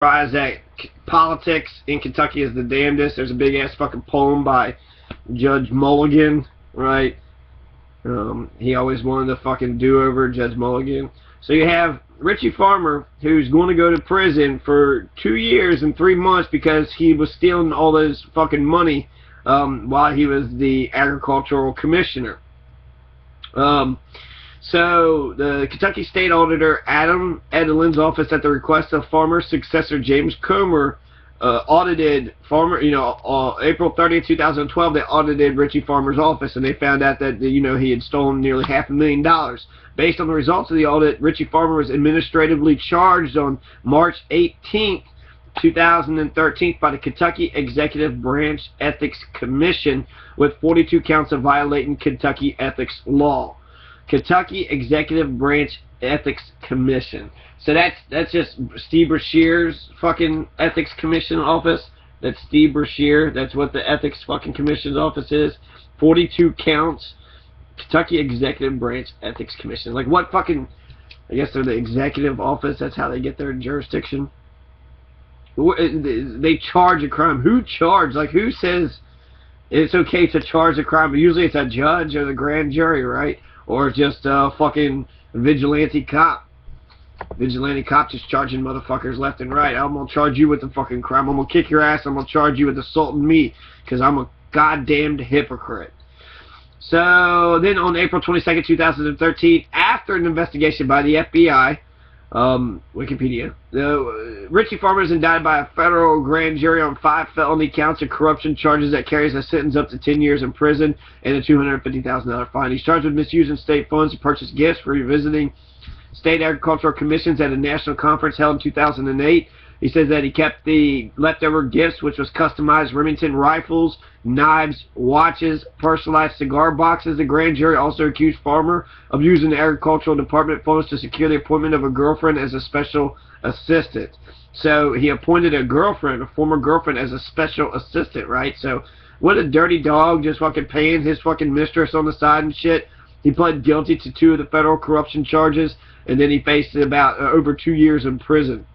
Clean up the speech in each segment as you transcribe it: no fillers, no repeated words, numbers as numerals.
rise that politics in Kentucky is the damnedest. There's a big ass fucking poem by Judge Mulligan, right? He always wanted to fucking do over Judge Mulligan. So you have Richie Farmer, who's going to go to prison for 2 years and 3 months because he was stealing all this fucking money while he was the agricultural commissioner. So the Kentucky State Auditor Adam Edelin's office, at the request of Farmer's successor James Comer, audited Farmer. April 30th, 2012, they audited Richie Farmer's office, and they found out that he had stolen nearly $500,000. Based on the results of the audit, Richie Farmer was administratively charged on March 18th, 2013 by the Kentucky Executive Branch Ethics Commission with 42 counts of violating Kentucky ethics law. Kentucky Executive Branch Ethics Commission. So that's just Steve Brashear's fucking Ethics Commission office. That's Steve Brashear. That's what the Ethics fucking Commission's office is. 42 counts. Kentucky Executive Branch Ethics Commission. Like what fucking... I guess they're the executive office. That's how they get their jurisdiction. They charge a crime. Who charged? Like who says it's okay to charge a crime? But usually it's a judge or the grand jury, right? Or just a fucking vigilante cop. Vigilante cop just charging motherfuckers left and right. I'm going to charge you with the fucking crime. I'm going to kick your ass. I'm going to charge you with assaulting me because I'm a goddamned hypocrite. So then on April 22nd, 2013, after an investigation by the FBI, Wikipedia, Richie Farmer is indicted by a federal grand jury on 5 felony counts of corruption charges that carries a sentence up to 10 years in prison and a $250,000 fine. He's charged with misusing state funds to purchase gifts for visiting state agricultural commissions at a national conference held in 2008. He says that he kept the leftover gifts, which was customized Remington rifles, knives, watches, personalized cigar boxes. The grand jury also accused Farmer of using the agricultural department funds to secure the appointment of a girlfriend as a special assistant. So he appointed a girlfriend, a former girlfriend, as a special assistant, right? So what a dirty dog, just fucking paying his fucking mistress on the side and shit. He pled guilty to 2 of the federal corruption charges, and then he faced about over 2 years in prison.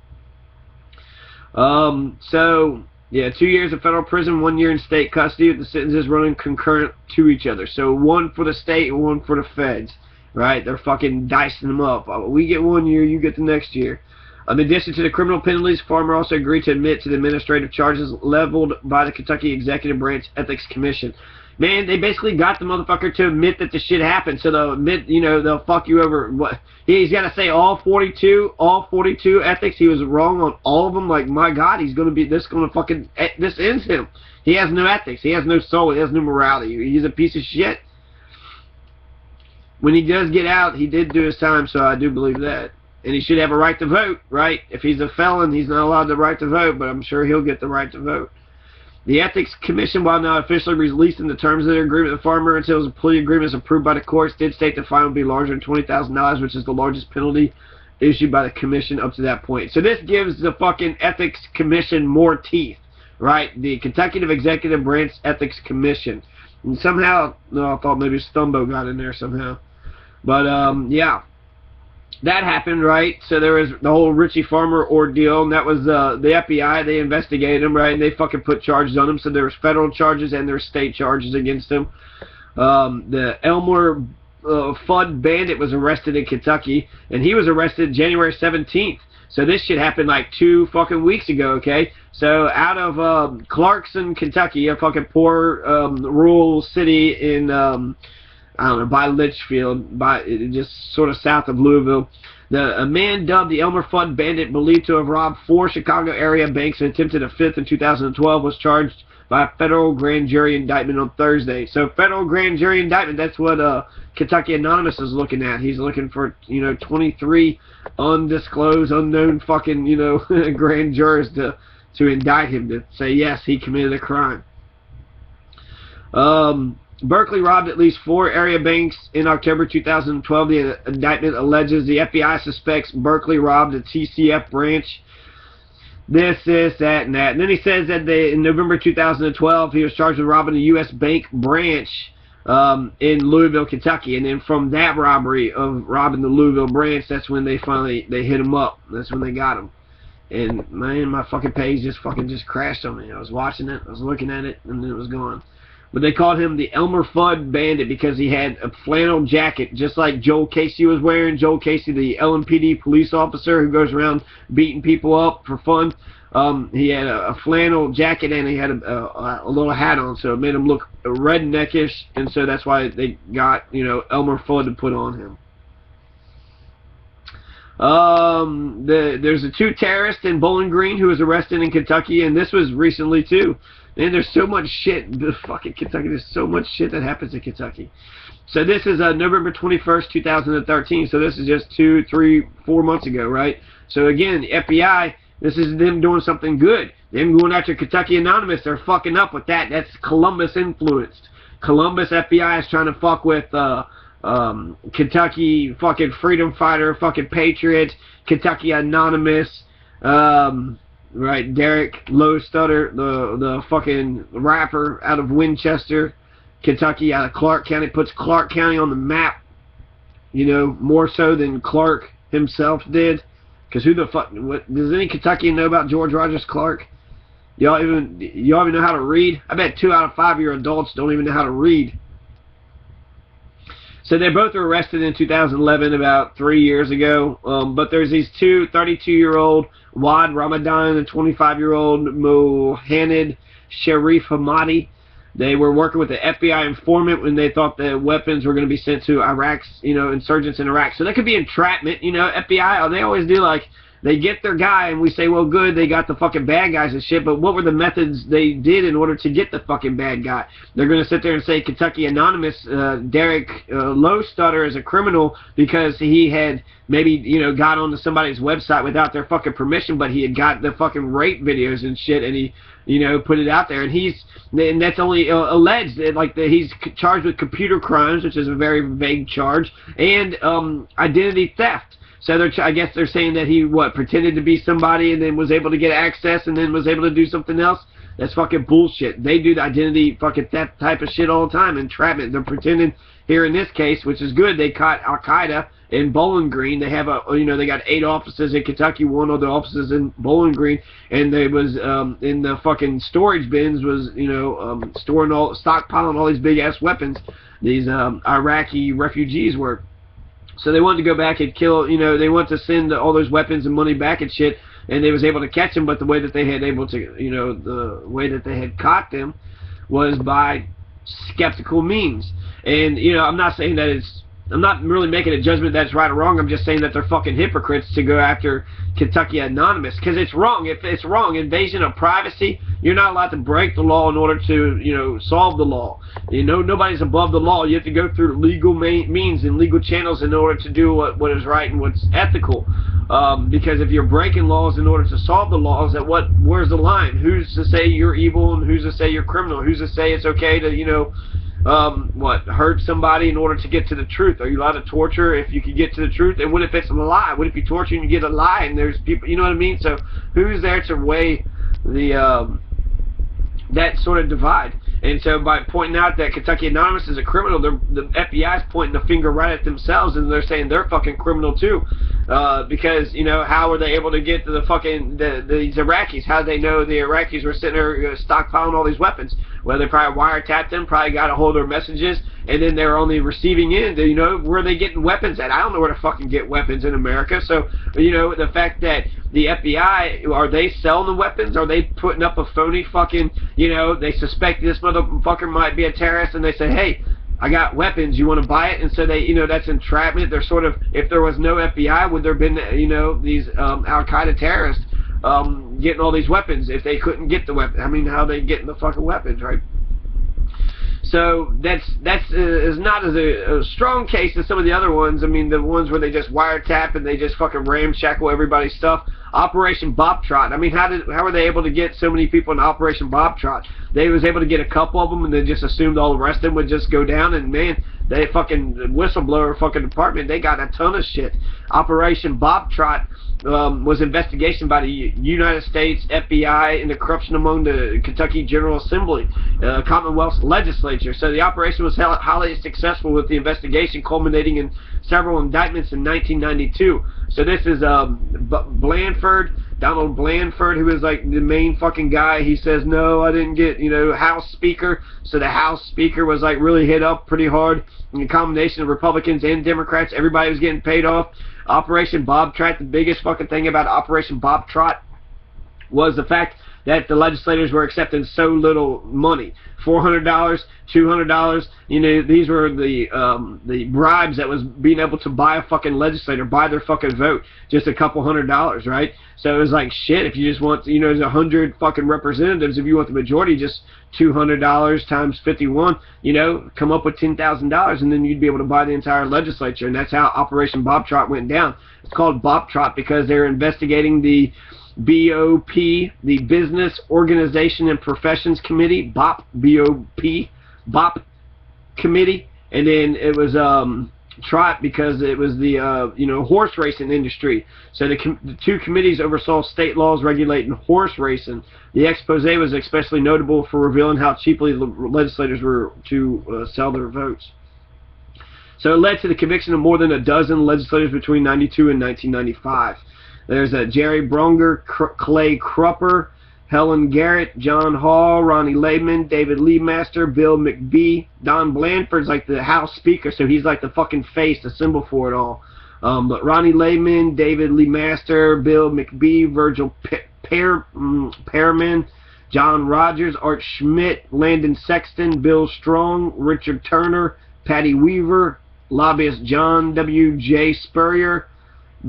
So, yeah, 2 years in federal prison, 1 year in state custody, with the sentences running concurrent to each other. So, 1 for the state and 1 for the feds, right? They're fucking dicing them up. We get 1 year, you get the next year. In addition to the criminal penalties, Farmer also agreed to admit to the administrative charges leveled by the Kentucky Executive Branch Ethics Commission. Man, they basically got the motherfucker to admit that the shit happened. So they'll admit, they'll fuck you over. What he's got to say, all 42 ethics, he was wrong on all of them. Like, my God, this ends him. He has no ethics. He has no soul. He has no morality. He's a piece of shit. When he does get out, he did do his time, so I do believe that. And he should have a right to vote, right? If he's a felon, he's not allowed the right to vote, but I'm sure he'll get the right to vote. The Ethics Commission, while not officially releasing the terms of their agreement with Farmer until his plea agreement is approved by the courts, did state the fine would be larger than $20,000, which is the largest penalty issued by the Commission up to that point. So this gives the fucking Ethics Commission more teeth, right? The Kentucky Executive Branch Ethics Commission. And somehow, no, I thought maybe Stumbo got in there somehow. But, yeah. That happened, right? So there was the whole Richie Farmer ordeal, and that was the FBI. They investigated him, right? And they fucking put charges on him. So there was federal charges and there were state charges against him. The Elmer Fudd bandit was arrested in Kentucky, and he was arrested January 17th. So this shit happened like 2 fucking weeks ago, okay? So out of Clarkson, Kentucky, a fucking poor rural city in... I don't know, by Litchfield, just sort of south of Louisville. A man dubbed the Elmer Fudd bandit, believed to have robbed 4 Chicago area banks and attempted a 5th in 2012, was charged by a federal grand jury indictment on Thursday. So federal grand jury indictment, that's what Kentucky Anonymous is looking at. He's looking for, 23 undisclosed, unknown fucking, grand jurors to indict him, to say, yes, he committed a crime. Berkeley robbed at least 4 area banks in October 2012. The indictment alleges the FBI suspects Berkeley robbed a TCF branch. This, that, and that. And then he says that in November 2012, he was charged with robbing a U.S. bank branch in Louisville, Kentucky. And then from that robbery of robbing the Louisville branch, that's when they hit him up. That's when they got him. And man, my fucking page just crashed on me. I was watching it, I was looking at it, and then it was gone. But they called him the Elmer Fudd Bandit because he had a flannel jacket, just like Joel Casey was wearing. Joel Casey, the LMPD police officer who goes around beating people up for fun. He had a flannel jacket and he had a little hat on, so it made him look redneckish, and so that's why they got, you know, Elmer Fudd to put on him. There's the two terrorists in Bowling Green who was arrested in Kentucky, and this was recently too. And there's so much shit in fucking Kentucky. There's so much shit that happens in Kentucky. So this is November 21st, 2013. So this is just 2, 3, 4 months ago, right? So again, the FBI, this is them doing something good. Them going after Kentucky Anonymous. They're fucking up with that. That's Columbus influenced. Columbus FBI is trying to fuck with Kentucky fucking freedom fighter, fucking patriots, Kentucky Anonymous, right, Derek Low Stutter, the fucking rapper out of Winchester, Kentucky, out of Clark County, puts Clark County on the map, you know, more so than Clark himself did. Because who the fuck, does any Kentuckian know about George Rogers Clark? Y'all even know how to read? I bet 2 out of 5 of your adults don't even know how to read. So they both were arrested in 2011, about 3 years ago. But there's these two, 32-year-old Wad Ramadan and 25-year-old Mohanad Sharif Hamadi. They were working with the FBI informant when they thought the weapons were going to be sent to Iraq's, you know, insurgents in Iraq. So that could be entrapment, you know. FBI, they always do, like, they get their guy and we say, well, good, they got the fucking bad guys and shit, but what were the methods they did in order to get the fucking bad guy? They're going to sit there and say Kentucky Anonymous, Derek Low Stutter is a criminal because he had maybe, you know, got onto somebody's website without their fucking permission, but he had got the fucking rape videos and shit, and he, you know, put it out there, and that's only alleged, like he's charged with computer crimes, which is a very vague charge, and identity theft. So I guess they're saying that he, pretended to be somebody and then was able to get access and then was able to do something else? That's fucking bullshit. They do the identity fucking theft type of shit all the time, entrapment. They're pretending here in this case, which is good. They caught Al-Qaeda in Bowling Green. They have they got 8 offices in Kentucky, 1 other offices in Bowling Green, and they was in the fucking storage bins was, stockpiling all these big ass weapons these Iraqi refugees were. So they wanted to go back and kill, they wanted to send all those weapons and money back and shit, and they was able to catch them, but the way that they had the way that they had caught them was by skeptical means. And, I'm not saying that I'm not really making a judgment that's right or wrong. I'm just saying that they're fucking hypocrites to go after Kentucky Anonymous, because it's wrong. If it's wrong, invasion of privacy, you're not allowed to break the law in order to, solve the law. Nobody's above the law. You have to go through legal means and legal channels in order to do what is right and what's ethical. Because if you're breaking laws in order to solve the laws, where's the line? Who's to say you're evil and who's to say you're criminal? Who's to say it's okay to, hurt somebody in order to get to the truth? Are you allowed to torture if you can get to the truth? And what if it's a lie? What if you torture and you get a lie and there's people, you know what I mean? So who's there to weigh the that sort of divide? And so by pointing out that Kentucky Anonymous is a criminal, the FBI is pointing the finger right at themselves, and they're saying they're fucking criminal too. Because, how were they able to get to the fucking, these Iraqis? How did they know the Iraqis were sitting there stockpiling all these weapons? Well, they probably wiretapped them, probably got a hold of their messages, and then they were only receiving end. Where are they getting weapons at? I don't know where to fucking get weapons in America. So, the fact that the FBI, are they selling the weapons? Are they putting up a phony fucking, they suspect this motherfucker might be a terrorist, and they say, hey, I got weapons, you want to buy it? And so they, that's entrapment. They're sort of, if there was no FBI, would there have been, these Al-Qaeda terrorists getting all these weapons if they couldn't get the weapons? I mean, how are they getting the fucking weapons, right? So that's is not as a strong case as some of the other ones. I mean, the ones where they just wiretap and they just fucking ramshackle everybody's stuff. Operation Boptrot. I mean, how were they able to get so many people in Operation Boptrot? They was able to get a couple of them and they just assumed all the rest of them would just go down, and man, they fucking whistleblower fucking department, they got a ton of shit. Operation Boptrot was investigation by the United States FBI into corruption among the Kentucky General Assembly, Commonwealth's legislature. So the operation was highly successful, with the investigation culminating in several indictments in 1992. So this is Blandford, Donald Blandford, who is like the main fucking guy, he says, no, I didn't get, House Speaker. So the House Speaker was like really hit up pretty hard. And a combination of Republicans and Democrats, everybody was getting paid off. Operation Boptrot, the biggest fucking thing about Operation Boptrot was the fact that the legislators were accepting so little money. $400, $200, these were the bribes that was being able to buy a fucking legislator, buy their fucking vote, just a couple $100s, right? So it was like, shit, if you just want, there's 100 fucking representatives, if you want the majority, just $200 times 51, come up with $10,000, and then you'd be able to buy the entire legislature, and that's how Operation Boptrot went down. It's called Boptrot because they're investigating the BOP, the Business Organization and Professions Committee, BOP Committee, and then it was Trot because it was the horse racing industry. So the two committees oversaw state laws regulating horse racing. The expose was especially notable for revealing how cheaply the legislators were to sell their votes. So it led to the conviction of more than a dozen legislators between 92 and 1995. There's Jerry Bronger, Clay Crupper, Helen Garrett, John Hall, Ronnie Laidman, David Leemaster, Bill McBee. Don Blandford's like the House Speaker, so he's like the fucking face, the symbol for it all. But Ronnie Laidman, David Leemaster, Bill McBee, Virgil Pearman, John Rogers, Art Schmidt, Landon Sexton, Bill Strong, Richard Turner, Patty Weaver, lobbyist John W.J. Spurrier,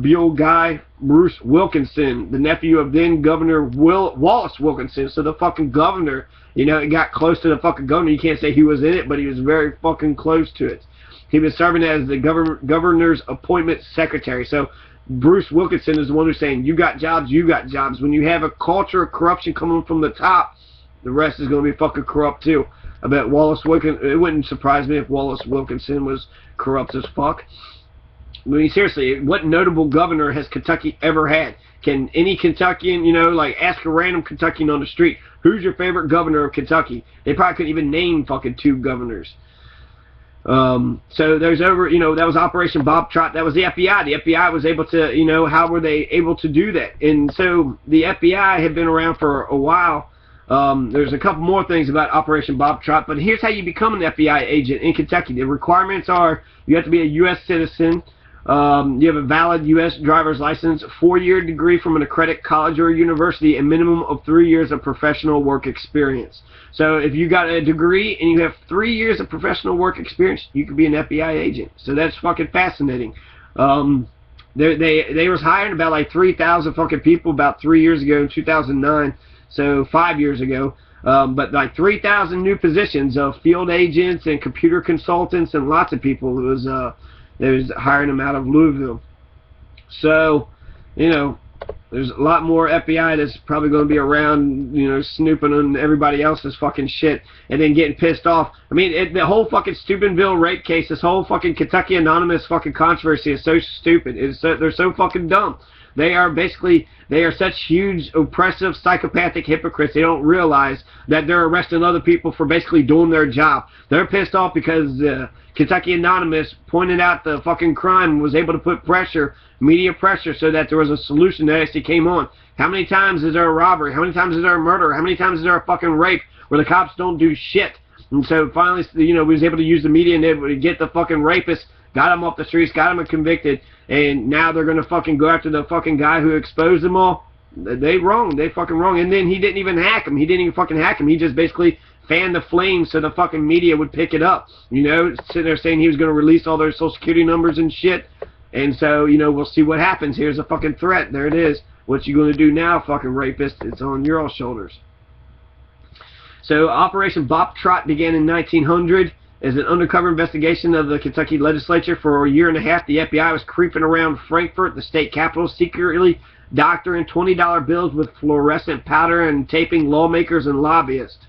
Bill Guy, Bruce Wilkinson, the nephew of then Governor Wallace Wilkinson. So the fucking governor, it got close to the fucking governor. You can't say he was in it, but he was very fucking close to it. He was serving as the governor's appointment secretary. So Bruce Wilkinson is the one who's saying, you got jobs, you got jobs. When you have a culture of corruption coming from the top, the rest is going to be fucking corrupt too. I bet Wallace Wilkinson, it wouldn't surprise me if Wallace Wilkinson was corrupt as fuck. I mean, seriously, what notable governor has Kentucky ever had? Can any Kentuckian, ask a random Kentuckian on the street, who's your favorite governor of Kentucky? They probably couldn't even name fucking 2 governors. So there's that was Operation Boptrot. That was the FBI. The FBI was able to, how were they able to do that? And so the FBI had been around for a while. There's a couple more things about Operation Boptrot, but here's how you become an FBI agent in Kentucky. The requirements are you have to be a U.S. citizen. You have a valid U.S. driver's license, 4-year degree from an accredited college or university, and minimum of 3 years of professional work experience. So if you got a degree and you have 3 years of professional work experience, you could be an FBI agent. So that's fucking fascinating. They was hiring about like 3,000 fucking people about 3 years ago in 2009. So 5 years ago. But like 3,000 new positions of field agents and computer consultants and lots of people. They was hiring them out of Louisville. So, there's a lot more FBI that's probably going to be around, snooping on everybody else's fucking shit and then getting pissed off. I mean, the whole fucking Steubenville rape case, this whole fucking Kentucky Anonymous fucking controversy is so stupid. They're so fucking dumb. They are such huge, oppressive, psychopathic hypocrites. They don't realize that they're arresting other people for basically doing their job. They're pissed off because Kentucky Anonymous pointed out the fucking crime and was able to put pressure, media pressure, so that there was a solution that actually came on. How many times is there a robbery? How many times is there a murder? How many times is there a fucking rape where the cops don't do shit? And so finally, we was able to use the media and able to get the fucking rapist, got him off the streets, got him convicted, and now they're going to fucking go after the fucking guy who exposed them all. They wrong. They fucking wrong. And then he didn't even hack him. He didn't even fucking hack him. He just basically fanned the flames so the fucking media would pick it up. Sitting there saying he was going to release all their social security numbers and shit. And so, we'll see what happens. Here's a fucking threat. There it is. What you going to do now, fucking rapist? It's on your all shoulders. So Operation Boptrot began in 1900. As an undercover investigation of the Kentucky legislature for a year and a half, the FBI was creeping around Frankfort, the state capital, secretly doctoring $20 bills with fluorescent powder and taping lawmakers and lobbyists,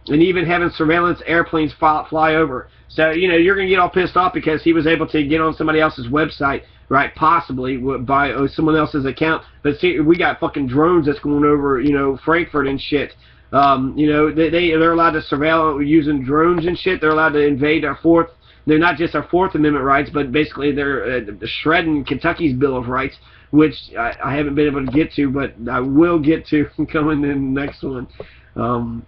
and even having surveillance airplanes fly over. So, you're going to get all pissed off because he was able to get on somebody else's website, right, possibly by someone else's account. But see, we got fucking drones that's going over, Frankfort and shit. They're allowed to surveil using drones and shit. They're allowed to invade our 4th They're not just our Fourth Amendment rights, but basically they're shredding Kentucky's Bill of Rights, which I haven't been able to get to, but I will get to coming in the next one.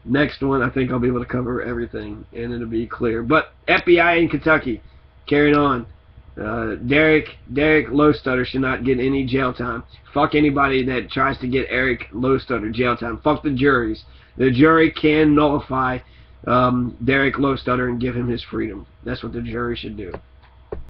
Next one, I think I'll be able to cover everything, and it'll be clear. But FBI in Kentucky, carrying on. Derek Lowstutter should not get any jail time. Fuck anybody that tries to get Eric Lowstutter jail time. Fuck the juries. The jury can nullify Derek Lowstutter and give him his freedom. That's what the jury should do.